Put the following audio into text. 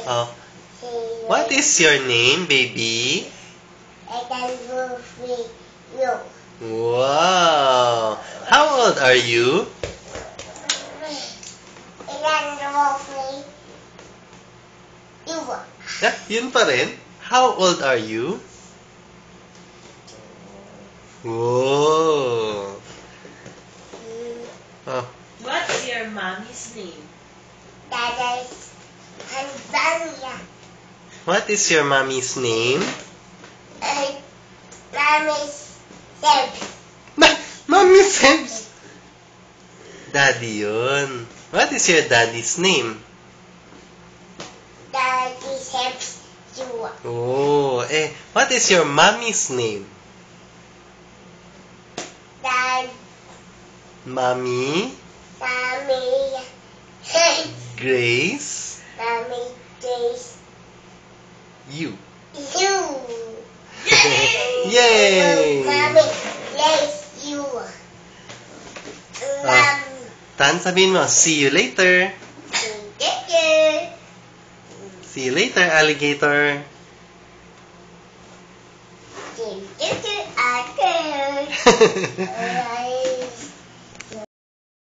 Oh. What is your name, baby? Wow. How old are you? Yun pa rin. How old are you? Whoa. Oh. What's your mommy's name? What is your mommy's name? Mommy Sebs. Daddy yun. What is your daddy's name? Oh, what is your mommy's name? Mommy? Grace? You. Yay! Tan, sabihin mo, see you later. See you later, alligator.